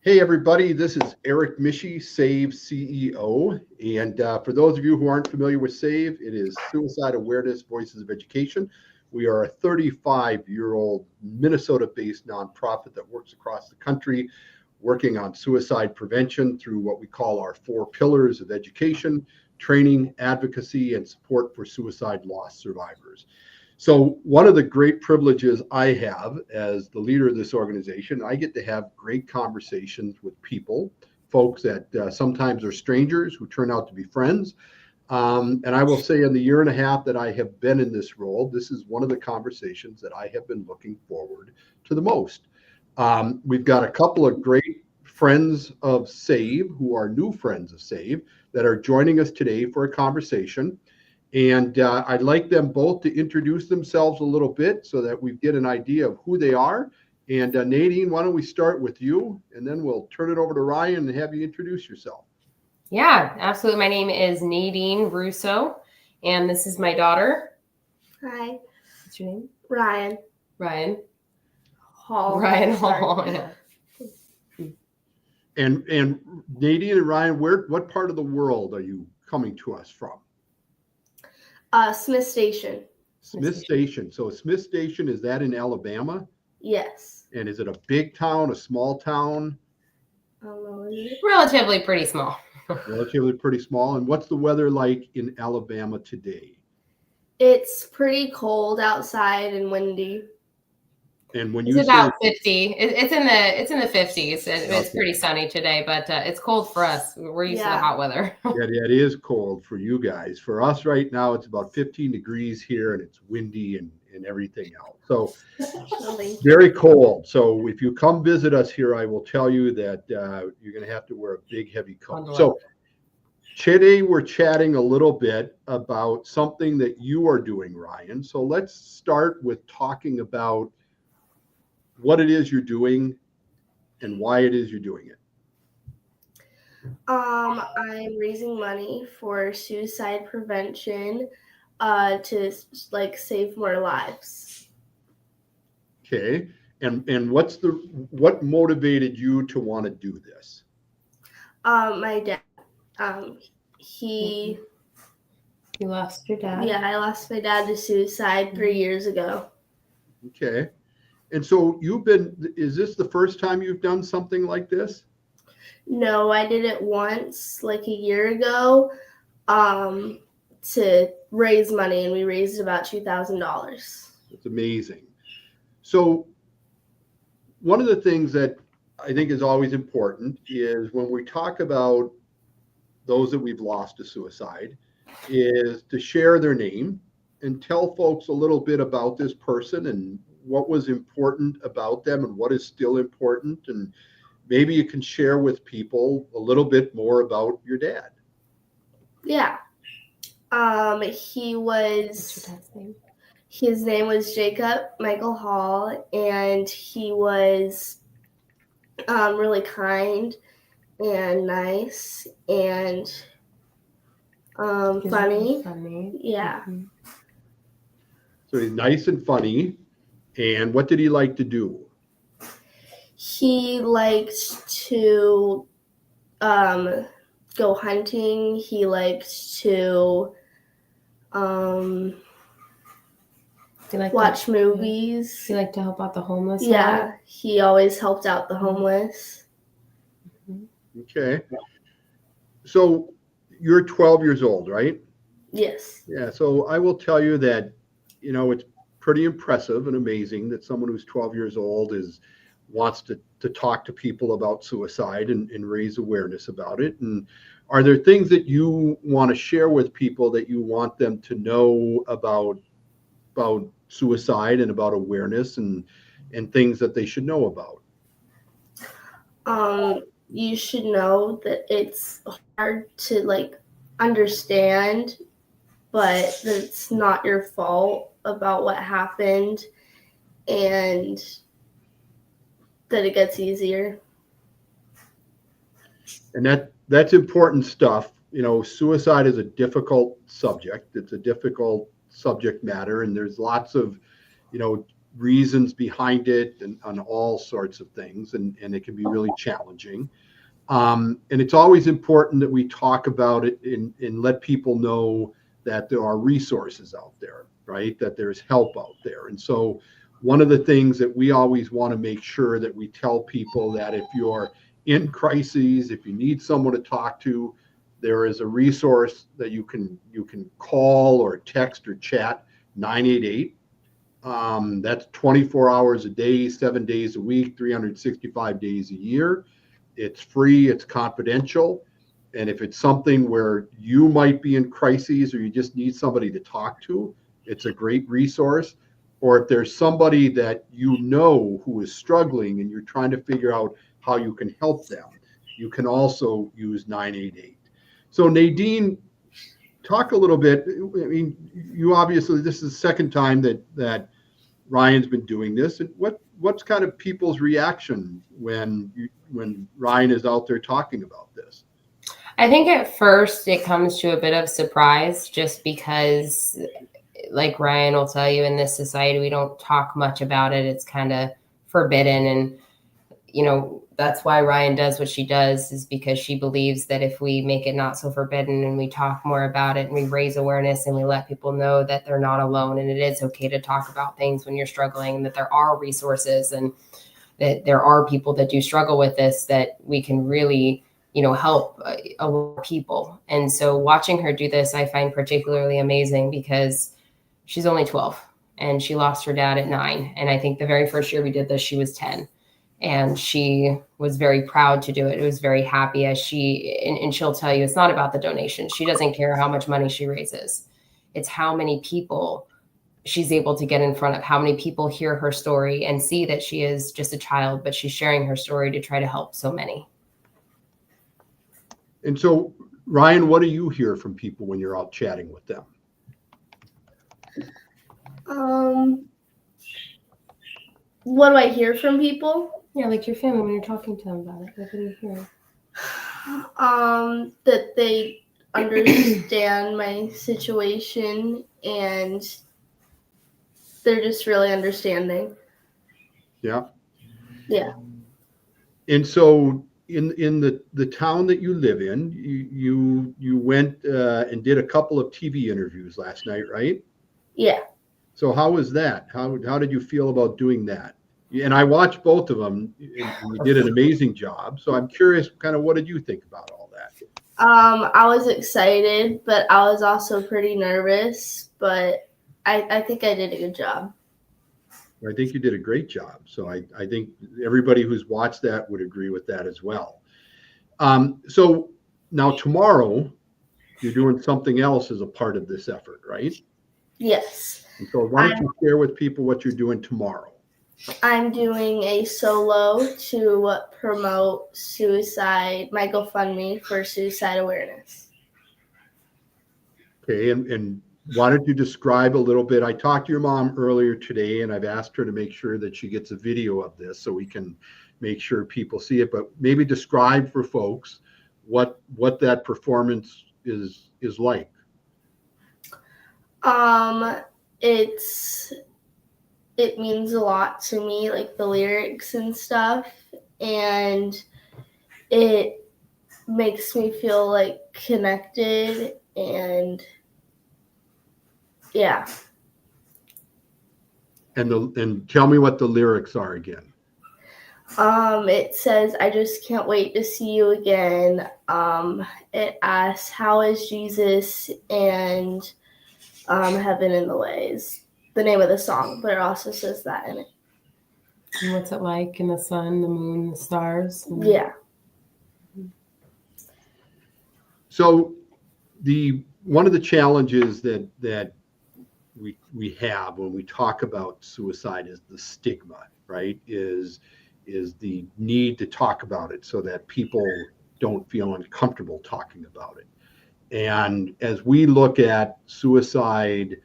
Hey everybody, this is Eric Mishi, SAVE CEO. And for those of you who aren't familiar with SAVE, it is Suicide Awareness Voices of Education. We are a 35-year-old Minnesota-based nonprofit that works across the country, working on suicide prevention through what we call our 4 pillars of education, training, advocacy, and support for suicide loss survivors. So one of the great privileges I have as the leader of this organization, I get to have great conversations with people, folks that sometimes are strangers who turn out to be friends. And I will say in the year and a half that I have been in this role, this is one of the conversations that I have been looking forward to the most. We've got a couple of great friends of SAVE who are new friends of SAVE that are joining us today for a conversation. And I'd like them both to introduce themselves a little bit so that we get an idea of who they are. And Nadine, why don't we start with you, and then we'll turn it over to Ryan and have you introduce yourself. Yeah, absolutely. My name is Nadine Russo, and this is my daughter. Hi. What's your name? Ryan. Ryan. Hall. Ryan Hall. Yeah. And Nadine and Ryan, what part of the world are you coming to us from? Smith Station. Smith Station. So Smith Station, is that in Alabama? Yes. And is it a big town, a small town? Relatively pretty small. Relatively pretty small. And what's the weather like in Alabama today? It's pretty cold outside and windy. And when It's you about say 50. It's in the 50s. It's pretty sunny today, but it's cold for us. We're used to the hot weather. Yeah, it is cold for you guys. For us right now, it's about 15 degrees here, and it's windy and everything else. So very cold. So if you come visit us here, I will tell you that you're going to have to wear a big, heavy coat. So today we're chatting a little bit about something that you are doing, Ryan. So let's start with talking about what it is you're doing and why it is you're doing it. I'm raising money for suicide prevention to save more lives. Okay. And what motivated you to want to do this? My dad. You lost your dad? Yeah, I lost my dad to suicide 3 years ago. Okay. And so is this the first time you've done something like this? No, I did it once, like a year ago, to raise money, and we raised about $2,000. It's amazing. So one of the things that I think is always important is when we talk about those that we've lost to suicide is to share their name and tell folks a little bit about this person and what was important about them and what is still important. And maybe you can share with people a little bit more about your dad. Yeah. His name was Jacob Michael Hall, and he was really kind and nice and funny. Yeah. Mm-hmm. So he's nice and funny. And what did he like to do? He liked to go hunting. He liked to watch movies. He liked to help out the homeless. Yeah, he always helped out the homeless. Okay. So you're 12 years old, right? Yes. Yeah. So I will tell you that, it's pretty impressive and amazing that someone who's 12 years old wants to talk to people about suicide and raise awareness about it. And are there things that you want to share with people that you want them to know about suicide and about awareness and things that they should know about? You should know that it's hard to understand, but that it's not your fault about what happened, and that it gets easier. And that's important stuff. Suicide is a difficult subject. It's a difficult subject matter, and there's lots of, reasons behind it and on all sorts of things, and it can be really challenging. And it's always important that we talk about it and let people know that there are resources out there, right? That there's help out there. And so one of the things that we always want to make sure that we tell people that if you're in crises, if you need someone to talk to, there is a resource that you can call or text or chat 988. That's 24 hours a day, 7 days a week, 365 days a year. It's free, it's confidential. And if it's something where you might be in crises or you just need somebody to talk to, it's a great resource. Or if there's somebody that you know who is struggling and you're trying to figure out how you can help them, you can also use 988. So Nadine, talk a little bit. I mean, you obviously, this is the second time that Ryan's been doing this. And what's kind of people's reaction when Ryann is out there talking about this? I think at first it comes to a bit of surprise, just because, like Ryann will tell you, in this society, we don't talk much about it. It's kind of forbidden. And, you know, that's why Ryann does what she does, is because she believes that if we make it not so forbidden and we talk more about it and we raise awareness and we let people know that they're not alone and it is okay to talk about things when you're struggling, and that there are resources and that there are people that do struggle with this, that we can really, you know, help a lot of people. And so watching her do this, I find particularly amazing, because she's only 12 and she lost her dad at 9. And I think the very first year we did this, she was 10. And she was very proud to do it. It was very happy, as and she'll tell you, it's not about the donation. She doesn't care how much money she raises. It's how many people she's able to get in front of, how many people hear her story and see that she is just a child, but she's sharing her story to try to help so many. And so, Ryann, what do you hear from people when you're out chatting with them? What do I hear from people? Yeah, like your family when you're talking to them about it. What do you hear? That they understand my situation and they're just really understanding. Yeah. Yeah. And so in the town that you live in, you went and did a couple of TV interviews last night, right? Yeah. So how was that? How did you feel about doing that? And I watched both of them, and you did an amazing job. So I'm curious, kind of, what did you think about all that? I was excited, but I was also pretty nervous, but I think I did a good job. I think you did a great job. So I think everybody who's watched that would agree with that as well. So now tomorrow, you're doing something else as a part of this effort, right? Yes. And so why don't you share with people what you're doing tomorrow? I'm doing a solo to promote suicide, my GoFundMe for suicide awareness. Okay, and why don't you describe a little bit? I talked to your mom earlier today, and I've asked her to make sure that she gets a video of this so we can make sure people see it. But maybe describe for folks what that performance is like. It means a lot to me, like the lyrics and stuff, and it makes me feel like connected, and yeah. And tell me what the lyrics are again. It says, "I just can't wait to see you again." It asks, "How is Jesus?" and "Heaven in the Ways." The name of the song, but it also says that in it. And what's it like in the sun, the moon, the stars? Yeah. So one of the challenges that we have when we talk about suicide is the stigma, right? Is the need to talk about it so that people don't feel uncomfortable talking about it. And as we look at suicide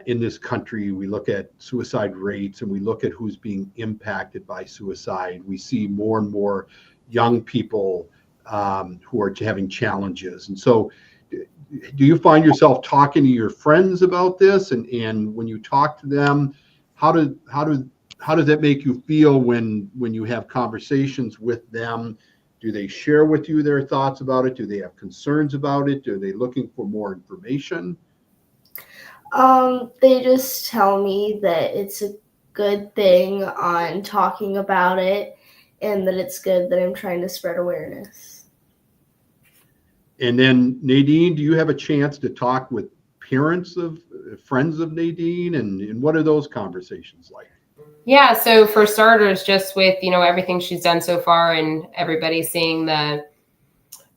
in this country, we look at suicide rates and we look at who's being impacted by suicide. We see more and more young people who are having challenges. And so do you find yourself talking to your friends about this? And when you talk to them, how does that make you feel when you have conversations with them? Do they share with you their thoughts about it? Do they have concerns about it? Are they looking for more information? They just tell me that it's a good thing on talking about it and that it's good that I'm trying to spread awareness. And then Nadine, do you have a chance to talk with parents of friends of Nadine, and what are those conversations like? Yeah, so for starters, just with everything she's done so far, and everybody seeing the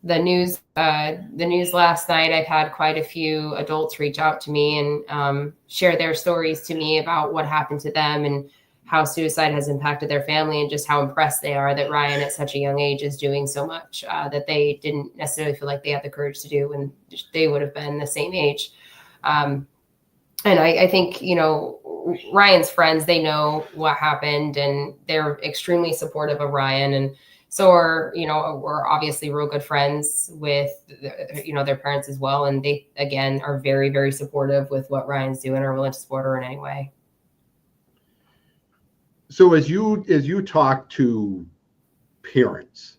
news last night, I've had quite a few adults reach out to me and share their stories to me about what happened to them and how suicide has impacted their family, and just how impressed they are that Ryann at such a young age is doing so much that they didn't necessarily feel like they had the courage to do when they would have been the same age. And I think, Ryan's friends, they know what happened, and they're extremely supportive of Ryann. And so we're obviously real good friends with, their parents as well. And they, again, are very, very supportive with what Ryan's doing, or willing to support her in any way. So as you talk to parents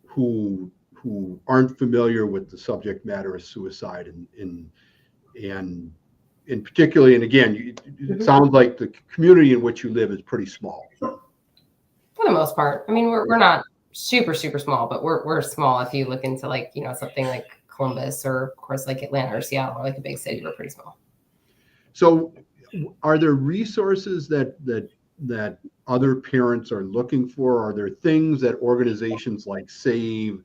who aren't familiar with the subject matter of suicide, and particularly, and again, it sounds like the community in which you live is pretty small. For the most part. I mean, we're not super, super small, but we're small. If you look into something like Columbus, or of course like Atlanta or Seattle, or like a big city, we're pretty small. So are there resources that other parents are looking for? Are there things that organizations like SAVE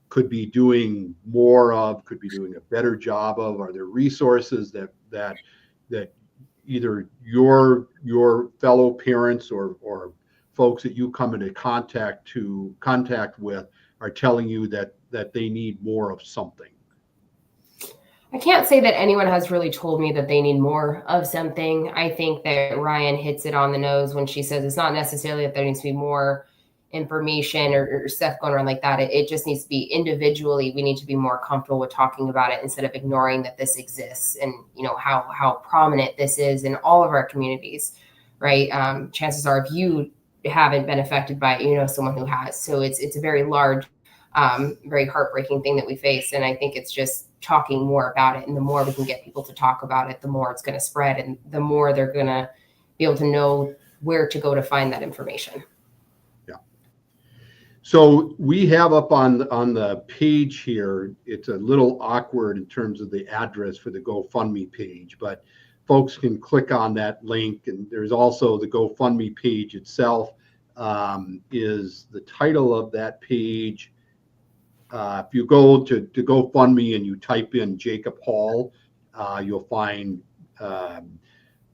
could be doing more of, could be doing a better job of? Are there resources that either your fellow parents or folks that you come into contact with are telling you that they need more of something? I can't say that anyone has really told me that they need more of something. I think that Ryann hits it on the nose when she says it's not necessarily that there needs to be more information or stuff going on like that. It just needs to be individually. We need to be more comfortable with talking about it instead of ignoring that this exists, and how prominent this is in all of our communities, right? Chances are, if you haven't been affected by it, someone who has. So it's a very large, very heartbreaking thing that we face. And I think it's just talking more about it. And the more we can get people to talk about it, the more it's going to spread, and the more they're going to be able to know where to go to find that information. Yeah. So we have up on the page here, it's a little awkward in terms of the address for the GoFundMe page, but folks can click on that link. And there's also the GoFundMe page itself. Is the title of that page. If you go to GoFundMe and you type in Jacob Hall, you'll find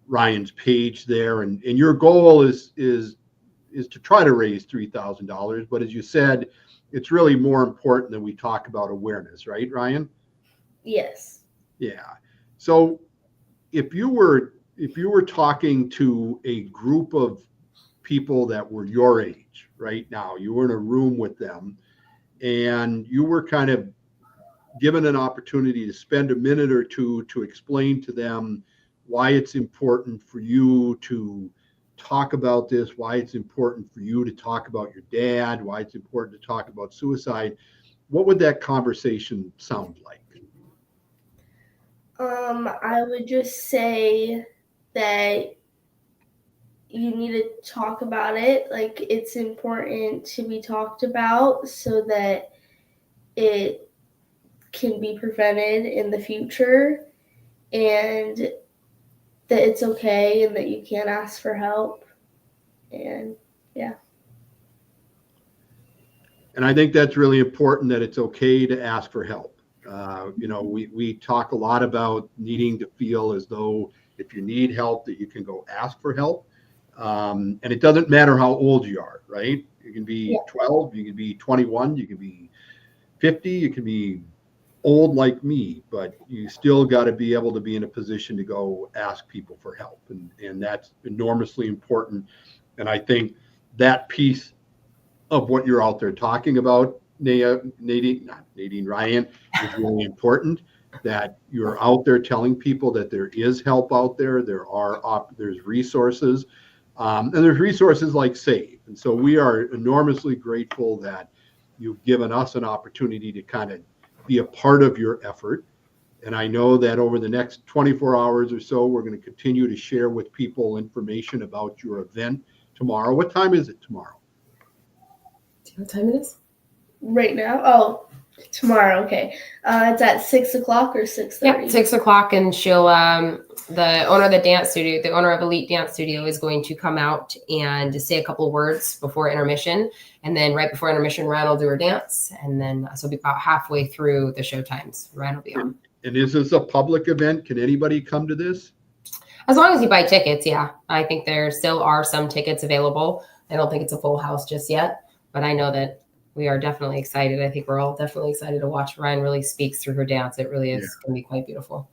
Ryan's page there. And your goal is to try to raise $3,000. But as you said, it's really more important that we talk about awareness, right, Ryann? Yes. Yeah. So if you were talking to a group of people that were your age right now, you were in a room with them, and you were kind of given an opportunity to spend a minute or two to explain to them why it's important for you to talk about this, why it's important for you to talk about your dad, why it's important to talk about suicide, what would that conversation sound like? I would just say that you need to talk about it. Like, it's important to be talked about so that it can be prevented in the future, and that it's okay, and that you can ask for help. And yeah. And I think that's really important, that it's okay to ask for help. We talk a lot about needing to feel as though if you need help, that you can go ask for help. And it doesn't matter how old you are, right? You can be 12, you can be 21, you can be 50, you can be old like me, but you still got to be able to be in a position to go ask people for help. And that's enormously important. And I think that piece of what you're out there talking about, Ryann, is really important. that you're out there telling people that there is help out there. There's resources, and there's resources like SAVE. And so we are enormously grateful that you've given us an opportunity to kind of be a part of your effort. And I know that over the next 24 hours or so, we're going to continue to share with people information about your event tomorrow. What time is it tomorrow? Do you know what time it is? Right now? Oh, tomorrow. Okay. It's at 6 o'clock or 6:30. Yep, 6 o'clock, and she'll the owner of the dance studio, the owner of Elite Dance Studio, is going to come out and say a couple words before intermission, and then right before intermission, Ryann will do her dance, and then so it'll be about halfway through the show times. Ryann will be on. And is this a public event? Can anybody come to this? As long as you buy tickets, yeah. I think there still are some tickets available. I don't think it's a full house just yet, but I know that we are definitely excited. I think we're all definitely excited to watch Ryann really speaks through her dance. It really is going to be quite beautiful.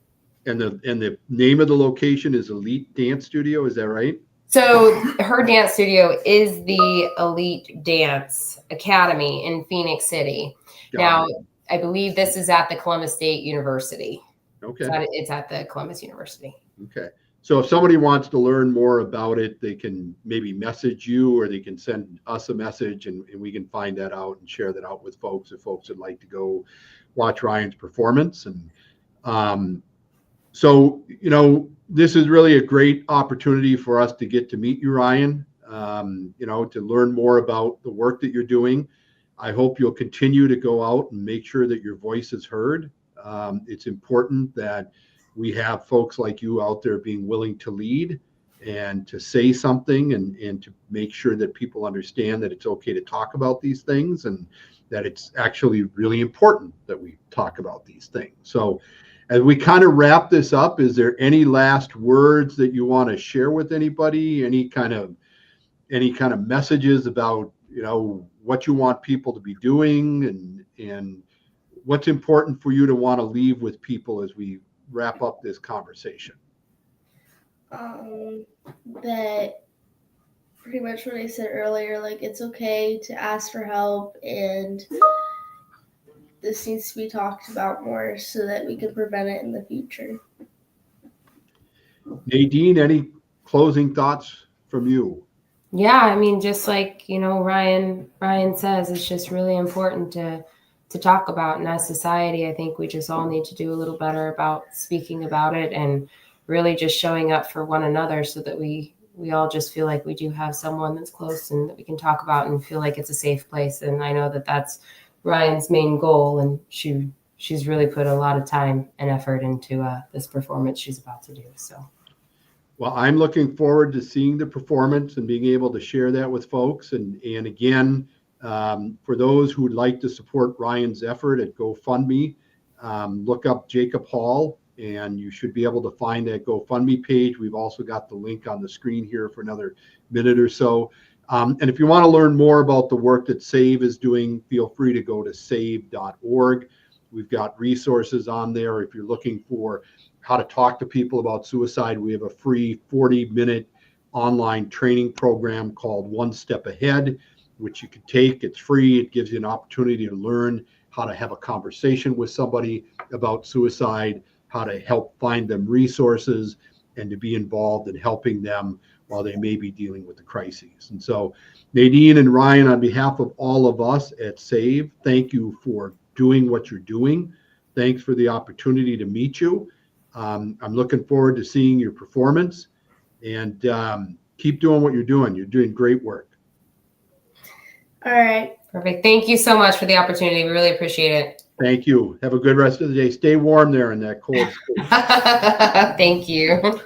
And the name of the location is Elite Dance Studio. Is that right? So her dance studio is the Elite Dance Academy in Phoenix City. Now, I believe this is at the Columbus State University. Okay. It's at the Columbus University. Okay. So if somebody wants to learn more about it, they can maybe message you, or they can send us a message, and we can find that out and share that out with folks if folks would like to go watch Ryan's performance. And so, this is really a great opportunity for us to get to meet you, Ryann, to learn more about the work that you're doing. I hope you'll continue to go out and make sure that your voice is heard. It's important that we have folks like you out there being willing to lead and to say something, and to make sure that people understand that it's okay to talk about these things, and that it's actually really important that we talk about these things. So as we kind of wrap this up, is there any last words that you want to share with anybody? Any kind of messages about, what you want people to be doing, and what's important for you to want to leave with people as we wrap up this conversation? That pretty much what I said earlier, like, it's okay to ask for help, and this needs to be talked about more so that we can prevent it in the future. Nadine, any closing thoughts from you? Yeah, I mean, just like, Ryann says, it's just really important to talk about. And as society, I think we just all need to do a little better about speaking about it, and really just showing up for one another, so that we all just feel like we do have someone that's close and that we can talk about and feel like it's a safe place. And I know that that's Ryan's main goal, and she's really put a lot of time and effort into this performance she's about to do. So. Well, I'm looking forward to seeing the performance and being able to share that with folks. And again, for those who would like to support Ryan's effort at GoFundMe, look up Jacob Hall, and you should be able to find that GoFundMe page. We've also got the link on the screen here for another minute or so. And if you want to learn more about the work that SAVE is doing, feel free to go to save.org. We've got resources on there. If you're looking for how to talk to people about suicide, we have a free 40-minute online training program called One Step Ahead, which you can take. It's free. It gives you an opportunity to learn how to have a conversation with somebody about suicide, how to help find them resources, and to be involved in helping them while they may be dealing with the crises. And so, Nadine and Ryann, on behalf of all of us at SAVE, thank you for doing what you're doing. Thanks for the opportunity to meet you. I'm looking forward to seeing your performance, and keep doing what you're doing. You're doing great work. All right. Perfect. Thank you so much for the opportunity. We really appreciate it. Thank you. Have a good rest of the day. Stay warm there in that cold space. Thank you.